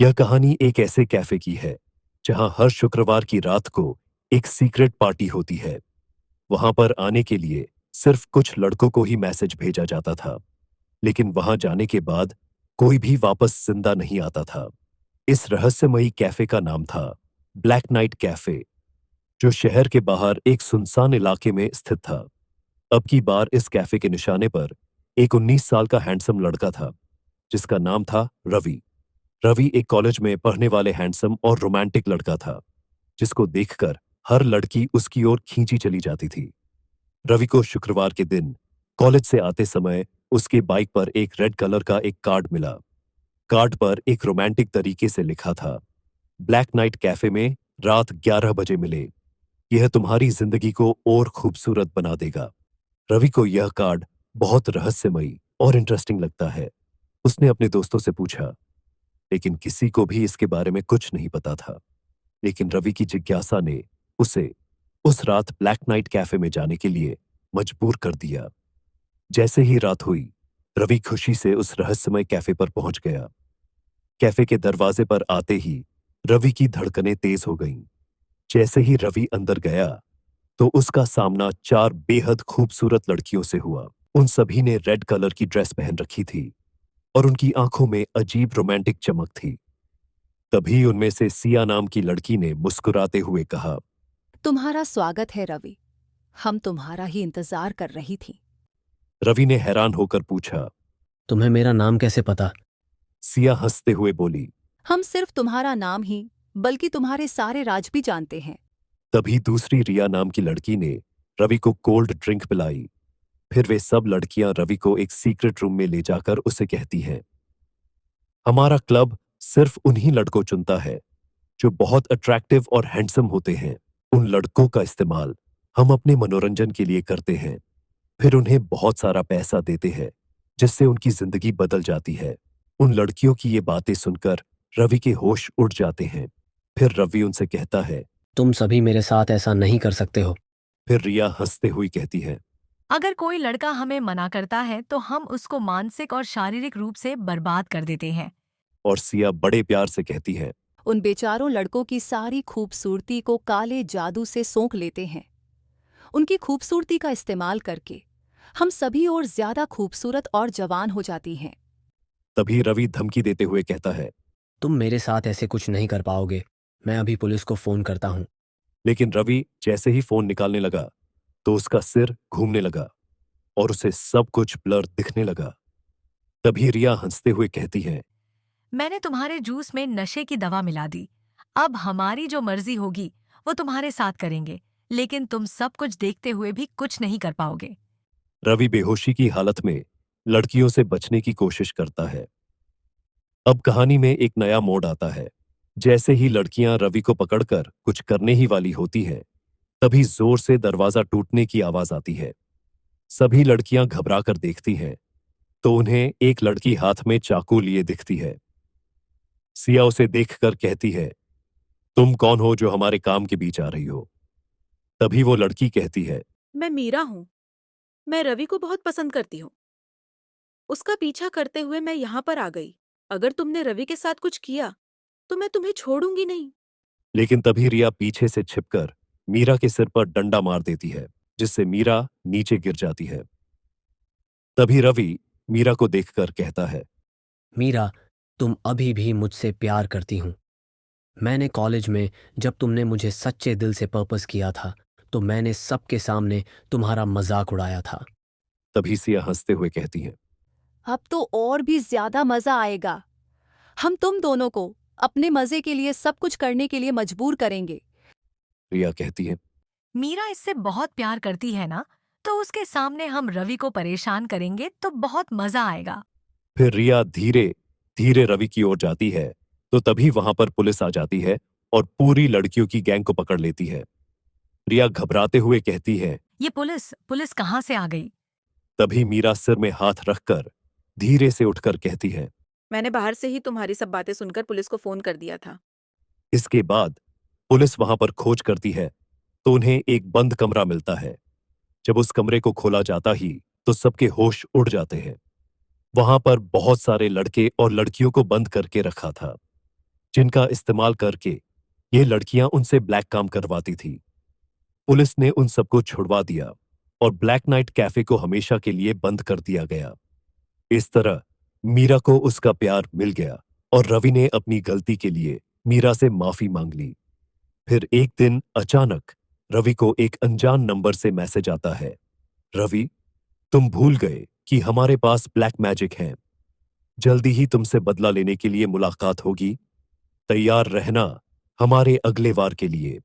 यह कहानी एक ऐसे कैफे की है जहां हर शुक्रवार की रात को एक सीक्रेट पार्टी होती है। वहां पर आने के लिए सिर्फ कुछ लड़कों को ही मैसेज भेजा जाता था, लेकिन वहां जाने के बाद कोई भी वापस जिंदा नहीं आता था। इस रहस्यमयी कैफे का नाम था ब्लैक नाइट कैफे, जो शहर के बाहर एक सुनसान इलाके में स्थित था। अब की बार इस कैफे के निशाने पर एक 19 साल का हैंडसम लड़का था, जिसका नाम था रवि। रवि एक कॉलेज में पढ़ने वाले हैंडसम और रोमांटिक लड़का था, जिसको देखकर हर लड़की उसकी ओर खींची चली जाती थी। रवि को शुक्रवार के दिन कॉलेज से आते समय उसके बाइक पर एक रेड कलर का एक कार्ड मिला। कार्ड पर एक रोमांटिक तरीके से लिखा था, ब्लैक नाइट कैफे में रात 11 बजे मिले, यह तुम्हारी जिंदगी को और खूबसूरत बना देगा। रवि को यह कार्ड बहुत रहस्यमयी और इंटरेस्टिंग लगता है। उसने अपने दोस्तों से पूछा, लेकिन किसी को भी इसके बारे में कुछ नहीं पता था। लेकिन रवि की जिज्ञासा ने उसे उस रात ब्लैक नाइट कैफे में जाने के लिए मजबूर कर दिया। जैसे ही रात हुई, रवि खुशी से उस रहस्यमय कैफे पर पहुंच गया। कैफे के दरवाजे पर आते ही रवि की धड़कनें तेज हो गईं। जैसे ही रवि अंदर गया, तो उसका सामना चार बेहद खूबसूरत लड़कियों से हुआ। उन सभी ने रेड कलर की ड्रेस पहन रखी थी और उनकी आंखों में अजीब रोमांटिक चमक थी। तभी उनमें से सिया नाम की लड़की ने मुस्कुराते हुए कहा, तुम्हारा स्वागत है रवि। हम तुम्हारा ही इंतजार कर रही थी। रवि ने हैरान होकर पूछा। तुम्हें मेरा नाम कैसे पता? सिया हंसते हुए बोली। हम सिर्फ तुम्हारा नाम ही बल्कि तुम्हारे सारे राज भी जानते हैं। तभी दूसरी रिया नाम की लड़की ने रवि को कोल्ड ड्रिंक पिलाई। फिर वे सब लड़कियां रवि को एक सीक्रेट रूम में ले जाकर उसे कहती हैं, हमारा क्लब सिर्फ उन्हीं लड़कों चुनता है जो बहुत अट्रैक्टिव और हैंडसम होते हैं। उन लड़कों का इस्तेमाल हम अपने मनोरंजन के लिए करते हैं, फिर उन्हें बहुत सारा पैसा देते हैं, जिससे उनकी जिंदगी बदल जाती है। उन लड़कियों की ये बातें सुनकर रवि के होश उड़ जाते हैं। फिर रवि उनसे कहता है, तुम सभी मेरे साथ ऐसा नहीं कर सकते हो। फिर रिया हंसते हुई कहती है, अगर कोई लड़का हमें मना करता है तो हम उसको मानसिक और शारीरिक रूप से बर्बाद कर देते हैं। और सिया बड़े प्यार से कहती है, उन बेचारों लड़कों की सारी खूबसूरती को काले जादू से सोंख लेते हैं। उनकी खूबसूरती का इस्तेमाल करके हम सभी और ज्यादा खूबसूरत और जवान हो जाती हैं। तभी रवि धमकी देते हुए कहता है, तुम मेरे साथ ऐसे कुछ नहीं कर पाओगे। मैं अभी पुलिस को फोन करता हूँ। लेकिन रवि जैसे ही फोन निकालने लगा, तो उसका सिर घूमने लगा और उसे सब कुछ ब्लर दिखने लगा। तभी रिया हंसते हुए कहती है, मैंने तुम्हारे जूस में नशे की दवा मिला दी। अब हमारी जो मर्जी होगी वो तुम्हारे साथ करेंगे, लेकिन तुम सब कुछ देखते हुए भी कुछ नहीं कर पाओगे। रवि बेहोशी की हालत में लड़कियों से बचने की कोशिश करता है। अब कहानी में एक नया मोड़ आता है। जैसे ही लड़कियां रवि को पकड़कर कुछ करने ही वाली होती हैं, तभी जोर से दरवाजा टूटने की आवाज आती है। सभी लड़कियां घबराकर देखती हैं, तो उन्हें एक लड़की हाथ में चाकू लिए दिखती है। सिया उसे देखकर कहती है, तुम कौन हो जो हमारे काम के बीच आ रही हो? तभी वो लड़की कहती है, मैं मीरा हूँ। मैं रवि को बहुत पसंद करती हूँ। उसका पीछा करते हुए मैं यहाँ पर आ गई। अगर तुमने रवि के साथ कुछ किया तो मैं तुम्हें छोड़ूंगी नहीं। लेकिन तभी रिया पीछे से छिपकर मीरा के सिर पर डंडा मार देती है, जिससे मीरा नीचे गिर जाती है। तभी रवि मीरा को देखकर कहता है, मीरा, तुम अभी भी मुझसे प्यार करती हूँ। मैंने कॉलेज में जब तुमने मुझे सच्चे दिल से पर्पस किया था, तो मैंने सबके सामने तुम्हारा मजाक उड़ाया था। तभी सिया हंसते हुए कहती है, अब तो और भी ज्यादा मजा आएगा। हम तुम दोनों को अपने मजे के लिए सब कुछ करने के लिए मजबूर करेंगे। रिया कहती है, मीरा इससे बहुत प्यार करती है ना, तो उसके सामने हम रवि को परेशान करेंगे तो बहुत मजा आएगा। फिर रिया धीरे धीरे रवि की ओर जाती है, तो तभी वहां पर पुलिस आ जाती है और पूरी लड़कियों की गैंग को पकड़ लेती है। रिया घबराते हुए कहती है, ये पुलिस पुलिस कहाँ से आ गई? तभी मीरा सिर में हाथ रखकर धीरे से उठकर कहती है, मैंने बाहर से ही तुम्हारी सब बातें सुनकर पुलिस को फोन कर दिया था। इसके बाद पुलिस वहां पर खोज करती है, तो उन्हें एक बंद कमरा मिलता है। जब उस कमरे को खोला जाता ही, तो सबके होश उड़ जाते हैं। वहां पर बहुत सारे लड़के और लड़कियों को बंद करके रखा था। जिनका इस्तेमाल करके ये लड़कियां उनसे ब्लैक काम करवाती थी। पुलिस ने उन सबको छुड़वा दिया और ब्लैक नाइट कैफे को हमेशा के लिए बंद कर दिया गया। इस तरह मीरा को उसका प्यार मिल गया और रवि ने अपनी गलती के लिए मीरा से माफी मांग ली। फिर एक दिन अचानक रवि को एक अनजान नंबर से मैसेज आता है, रवि, तुम भूल गए कि हमारे पास ब्लैक मैजिक है। जल्दी ही तुमसे बदला लेने के लिए मुलाकात होगी। तैयार रहना हमारे अगले वार के लिए।